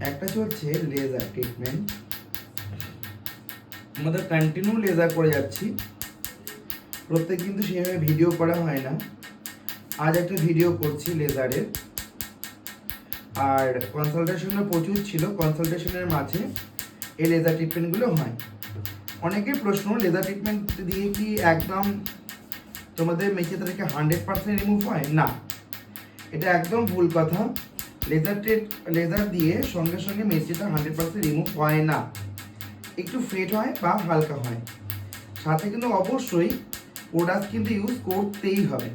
একটা চলছে laser treatment, আমাদের কন্টিনিউ লেজার করে যাচ্ছি, প্রত্যেক কিন্তু সেভাবে ভিডিও করা হয় না। আজ একটা ভিডিও করছি লেজারের, আর কনসালটেশনও প্রচুর ছিল, কনসালটেশনের মাঝে এই লেজার ট্রিটমেন্টগুলো হয়। অনেকের প্রশ্ন, লেজার ট্রিটমেন্ট দিয়ে কি একদম তোমাদের মেচে থেকে 100% রিমুভ হয়? না, এটা একদম ভুল কথা। লেজার দিয়ে সঙ্গে সঙ্গে মেচেটা 100% রিমুভ হয় না, একটু ফেড হয় বা হালকা হয়। সাথে কিন্তু অবশ্যই প্রোডাক্ট কিন্তু ইউজ করতেই হবে।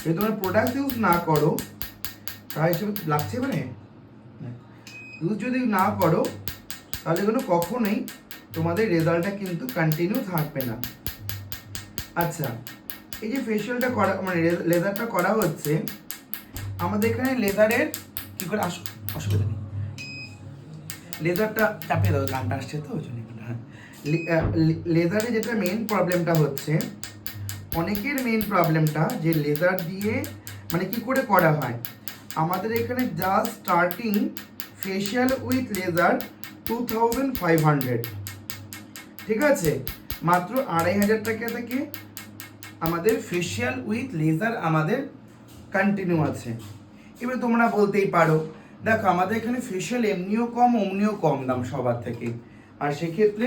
যদি তোমরা প্রোডাক্ট ইউজ না করো, তার হিসেবে লাগছে মানে ইউজ যদি না করো, তাহলে কিন্তু কখনোই তোমাদের রেজাল্টটা কিন্তু কন্টিনিউ থাকবে না। আচ্ছা, এই যে ফেশিয়ালটা করা মানে লেজারটা করা হচ্ছে, আমাদের এখানে লেজারের কি করে অসুবিধা নেই, লেজারটা চাপিয়ে দাও, গানটা আসছে তো ওই জন্য। লেজারে যেটা মেইন প্রবলেমটা হচ্ছে, অনেকের মেইন প্রবলেমটা যে লেজার দিয়ে মানে কি করে করা হয়। আমাদের এখানে just starting facial with laser 2500, ঠিক আছে, মাত্র 2500 টাকা থেকে আমাদের ফেশিয়াল উইথ লেজার আমাদের কন্টিনিউ আছে। এবার তোমরা বলতেই পারো, দেখো আমাদের এখানে ফেশিয়াল এমনিও কম অমনিও কম দাম সবার থেকে, আর সেক্ষেত্রে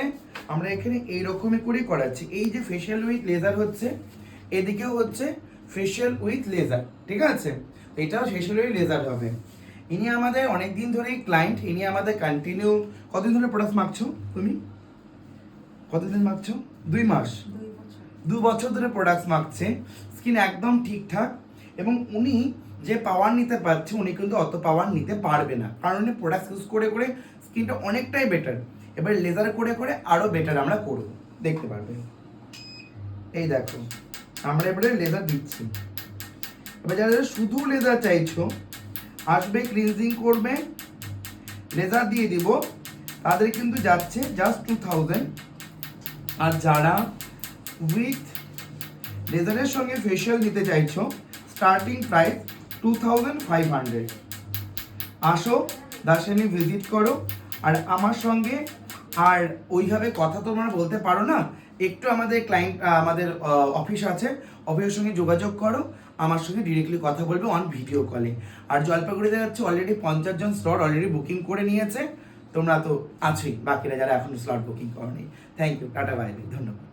আমরা এখানে এইরকমই করেই করাচ্ছি। এই যে ফেশিয়াল উইথ লেজার হচ্ছে, এদিকেও হচ্ছে ফেশিয়াল উইথ লেজার, ঠিক আছে, এটাও ফেশিয়াল উইথ লেজার হবে। ইনি আমাদের অনেক দিন ধরেই ক্লায়েন্ট, ইনি আমাদের কন্টিনিউ। কতদিন ধরে প্রোডাক্ট মাখছো তুমি? কতদিন মাখছো? 2 মাস, 2 বছর ধরে প্রোডাক্ট মাখছে, স্কিন একদম ঠিকঠাক। এবং উনি যে পাওয়ার নিতে পারছে, উনি কিন্তু অত পাওয়ার নিতে পারবে না, কারণ উনি প্রোডাক্ট ইউজ করে করে স্কিনটা অনেকটাই বেটার। এবার লেজার করে করে আরও বেটার আমরা করব, দেখতে পারবে। এই দেখো আমরা এবারে লেজার দিচ্ছি। এবার যারা শুধু লেজার চাইছো, আসবে, ক্লিনজিং করবে, লেজার দিয়ে দিব, তাদের কিন্তু যাচ্ছে জাস্ট 2000। আর যারা উইথ লেজারের সঙ্গে ফেশিয়াল নিতে চাইছো, স্টার্টিং প্রাইস 2500। আসো, দার্শনিক ভিজিট করো, আর আমার সঙ্গে আর ওইভাবে কথা তোমরা বলতে পারো না, একটু আমাদের ক্লায়েন্ট আমাদের অফিস আছে, অফিসের সঙ্গে যোগাযোগ করো, আমার সঙ্গে ডিরেক্টলি কথা বলবে অন ভিডিও কলে। আর জলপাইগুড়িতে যাচ্ছে অলরেডি 50 জন স্লট অলরেডি বুকিং করে নিয়েছে, তোমরা তো আছোই, বাকিরা যারা এখন স্লট বুকিং করনি। Thank you, ta ta, bye bye, ধন্যবাদ।